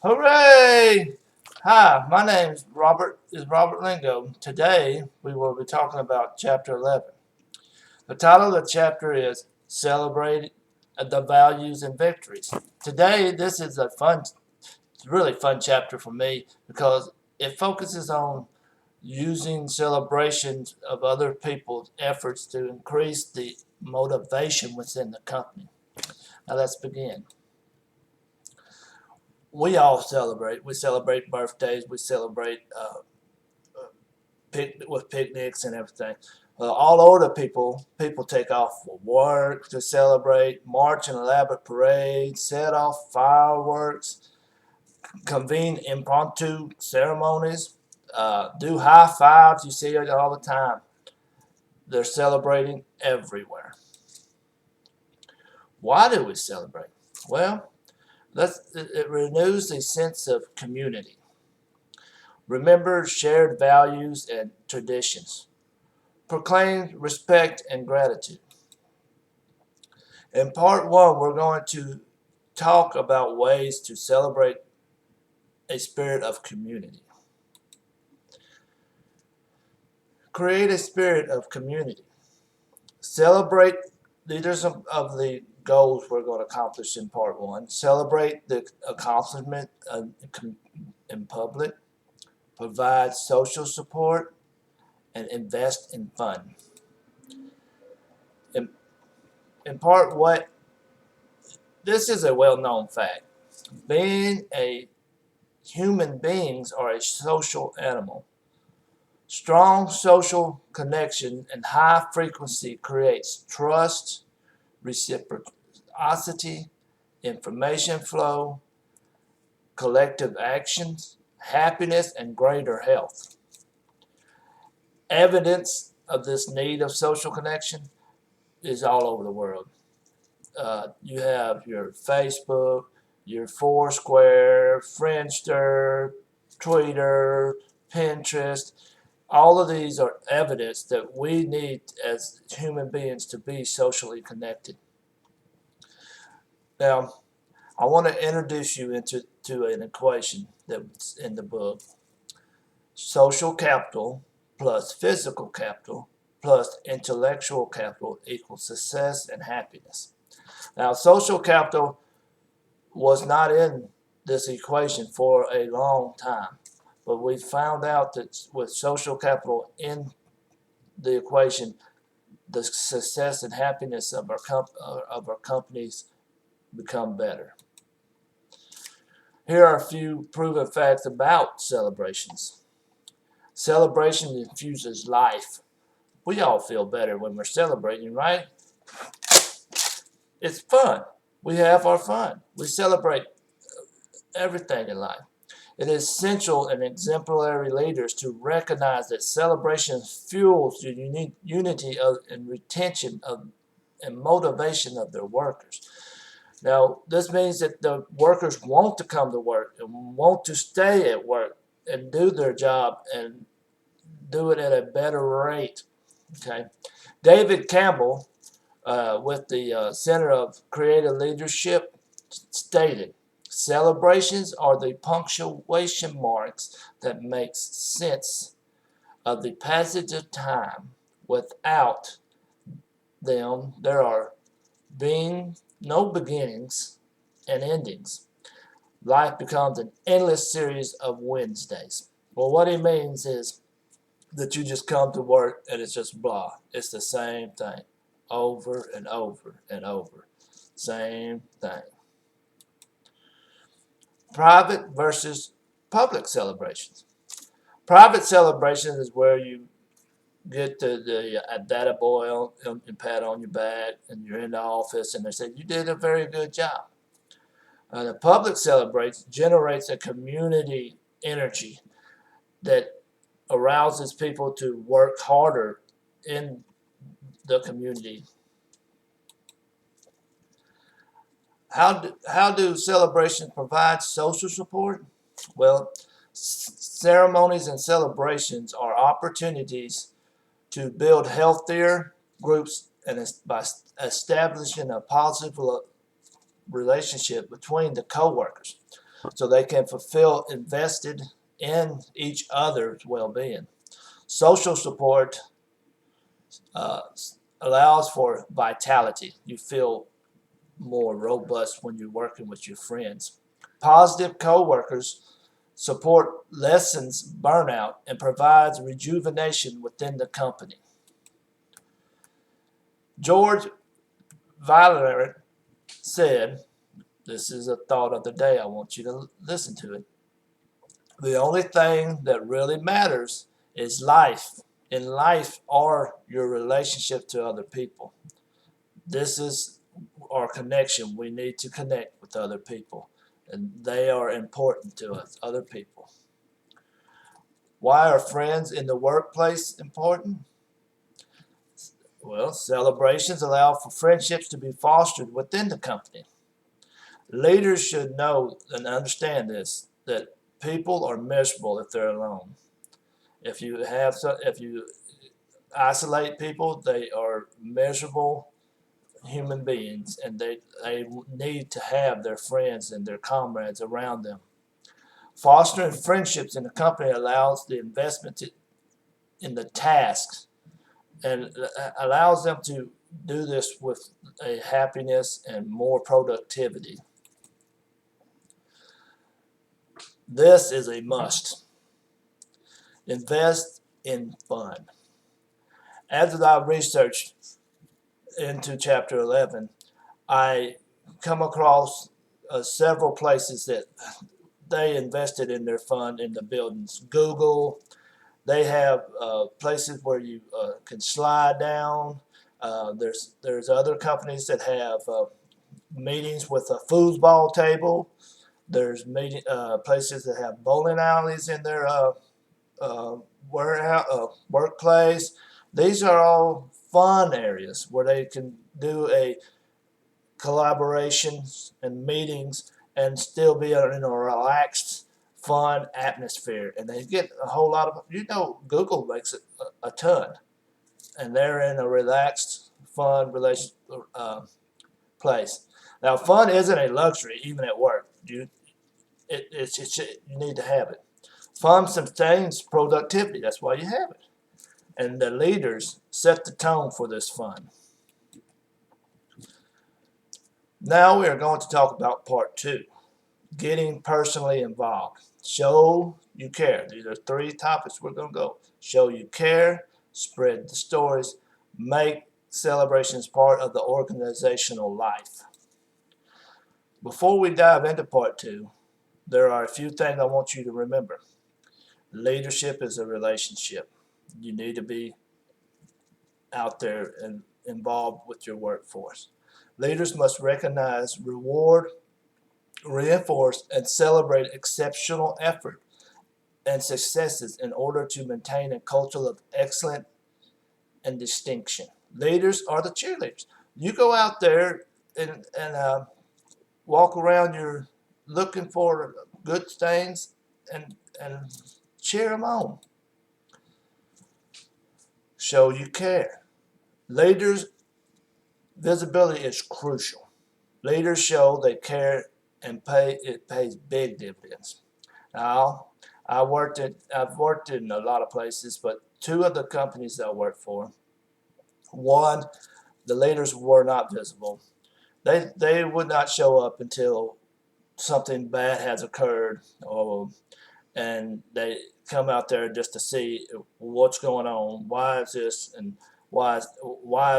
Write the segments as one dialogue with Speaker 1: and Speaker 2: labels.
Speaker 1: Hooray! Hi, my name is Robert Lingo. Today we will be talking about Chapter 11. The title of the chapter is Celebrate the Values and Victories. Today this is a really fun chapter for me because it focuses on using celebrations of other people's efforts to increase the motivation within the company. Now let's begin. We all celebrate. We celebrate birthdays. We celebrate with picnics and everything. All older people take off for work to celebrate, march in elaborate parades, set off fireworks, convene impromptu ceremonies, do high fives. You see it all the time. They're celebrating everywhere. Why do we celebrate? Well, it renews a sense of community. Remember shared values and traditions. Proclaim respect and gratitude. In part one, we're going to talk about ways to celebrate a spirit of community. Create a spirit of community. Celebrate leaders of the goals we're going to accomplish in part one. Celebrate the accomplishment in public. Provide social support and invest in fun. In part what this is a well-known fact. Being a human beings are a social animal. Strong social connection and high frequency creates trust, reciprocity, information flow, collective actions, happiness, and greater health. Evidence of this need of social connection is all over the world. You have your Facebook, your Foursquare, Friendster, Twitter, Pinterest. All of these are evidence that we need as human beings to be socially connected. Now, I want to introduce you into an equation that's in the book. Social capital plus physical capital plus intellectual capital equals success and happiness. Now, social capital was not in this equation for a long time, but we found out that with social capital in the equation, the success and happiness of our companies become better. Here are a few proven facts about celebrations. Celebration infuses life. We all feel better when we're celebrating, right? It's fun. We have our fun. We celebrate everything in life. It is essential in exemplary leaders to recognize that celebration fuels the unity and retention and motivation of their workers. Now, this means that the workers want to come to work and want to stay at work and do their job and do it at a better rate. Okay, David Campbell, with the Center of Creative Leadership, stated, "Celebrations are the punctuation marks that makes sense of the passage of time. Without them, there are being no beginnings and endings. Life becomes an endless series of Wednesdays." Well, what he means is that you just come to work and it's just blah. It's the same thing over and over and over. Same thing. Private versus public celebrations. Private celebration is where you get the data boy and pat on your back and you're in the office and they say, "You did a very good job." The public celebration generates a community energy that arouses people to work harder in the community. How do celebrations provide social support? Well, ceremonies and celebrations are opportunities to build healthier groups and by establishing a positive relationship between the co-workers. so they can fulfill invested in each other's well-being. Social support uh, allows for vitality. You feel more robust when you're working with your friends. Positive coworkers support lessens burnout and provides rejuvenation within the company. George Valerian said, this is a thought of the day, I want you to listen to it. The only thing that really matters is life. In life are your relationship to other people. This is our connection. We need to connect with other people, and they are important to us, other people. Why are friends in the workplace important? Well, celebrations allow for friendships to be fostered within the company. Leaders should know and understand this, that people are miserable if they're alone. If you isolate people, they are miserable human beings, and they need to have their friends and their comrades around them. Fostering friendships in the company allows the investment in the tasks and allows them to do this with a happiness and more productivity. This is a must. Invest in fun. As I researched into chapter 11, I come across several places that they invested in their fund in the buildings. Google, they have places where you can slide down. There's other companies that have meetings with a foosball table. There's places that have bowling alleys in their workplace. These are all fun areas where they can do a collaborations and meetings and still be in a relaxed, fun atmosphere. And they get a whole lot of, Google makes it a ton. And they're in a relaxed, fun place. Now, fun isn't a luxury, even at work. You need to have it. Fun sustains productivity. That's why you have it. And the leaders set the tone for this fun. Now we are going to talk about part 2, getting personally involved. Show you care. These are 3 topics we're going to go. Show you care, spread the stories, make celebrations part of the organizational life. Before we dive into part 2, there are a few things I want you to remember. Leadership is a relationship. You need to be out there and involved with your workforce. Leaders must recognize, reward, reinforce, and celebrate exceptional effort and successes in order to maintain a culture of excellence and distinction. Leaders are the cheerleaders. You go out there and walk around, you're looking for good things and cheer them on. Show you care. Leaders' visibility is crucial. Leaders show they care and it pays big dividends. Now, I've worked in a lot of places, but 2 of the companies that I worked for, one, the leaders were not visible. They would not show up until something bad has occurred, and they come out there just to see what's going on. Why is this, and why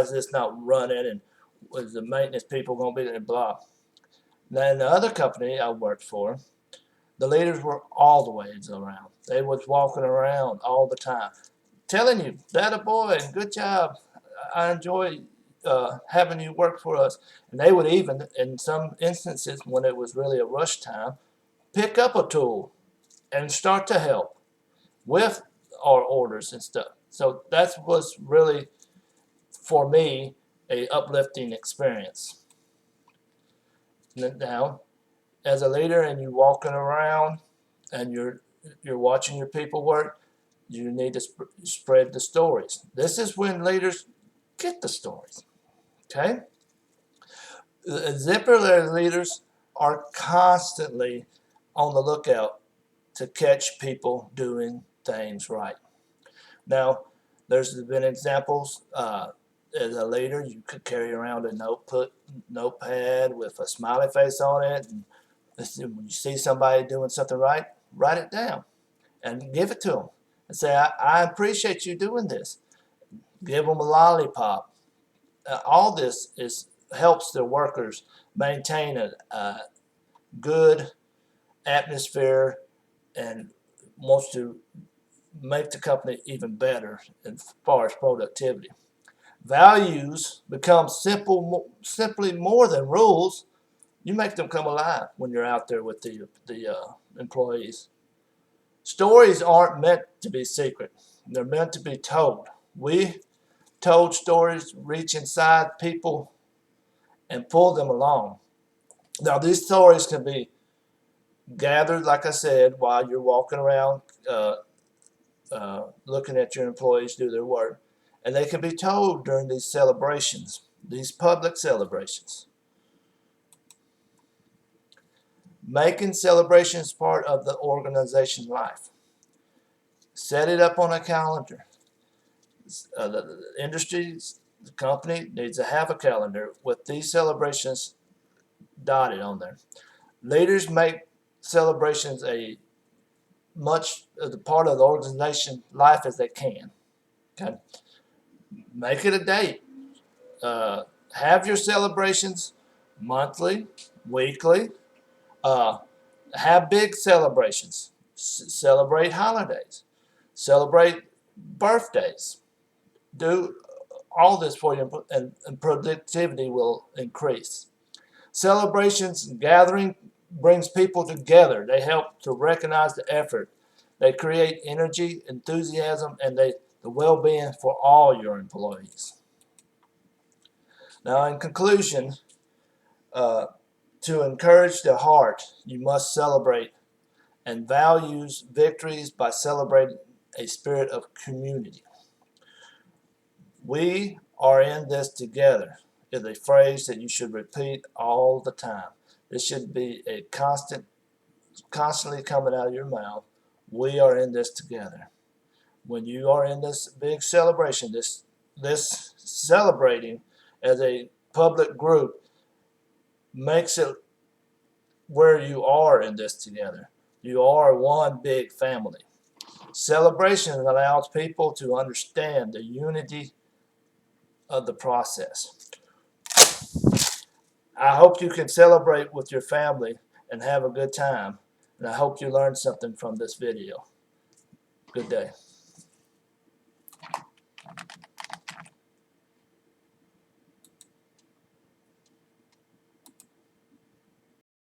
Speaker 1: is this not running, and was the maintenance people going to be there, blah. Now, in the other company I worked for, the leaders were all the ways around. They was walking around all the time, telling you, "That a boy, and good job. I enjoy having you work for us." And they would even, in some instances when it was really a rush time, pick up a tool and start to help with our orders and stuff. So that was really, for me, a uplifting experience. Now, as a leader and you're walking around and you're watching your people work, you need to spread the stories. This is when leaders get the stories. Okay? Exemplary leaders are constantly on the lookout to catch people doing things right. Now, there's been examples. As a leader, you could carry around a notepad with a smiley face on it. And when you see somebody doing something right, write it down and give it to them and say, I appreciate you doing this. Give them a lollipop. All this helps the workers maintain a good atmosphere and wants to make the company even better as far as productivity. Values become simply more than rules. You make them come alive when you're out there with the employees. Stories aren't meant to be secret. They're meant to be told. We told stories reach inside people and pull them along. Now, these stories can be gathered, like I said, while you're walking around looking at your employees do their work. And they can be told during these celebrations, these public celebrations. Making celebrations part of the organization life. Set it up on a calendar. The industry, the company needs to have a calendar with these celebrations dotted on there. Leaders make celebrations a much of the part of the organization life as they can. Okay, make it a date. Have your celebrations monthly, weekly. Have big celebrations. Celebrate holidays. Celebrate birthdays. Do all this for you, and productivity will increase. Celebrations and gathering brings people together. They help to recognize the effort. They create energy, enthusiasm, and the well-being for all your employees. Now, in conclusion, to encourage the heart, you must celebrate and values victories by celebrating a spirit of community. We are in this together is a phrase that you should repeat all the time. This should be a constantly coming out of your mouth. We are in this together. When you are in this big celebration, this celebrating as a public group makes it where you are in this together. You are one big family. Celebration allows people to understand the unity of the process. I hope you can celebrate with your family and have a good time. And I hope you learned something from this video. Good day.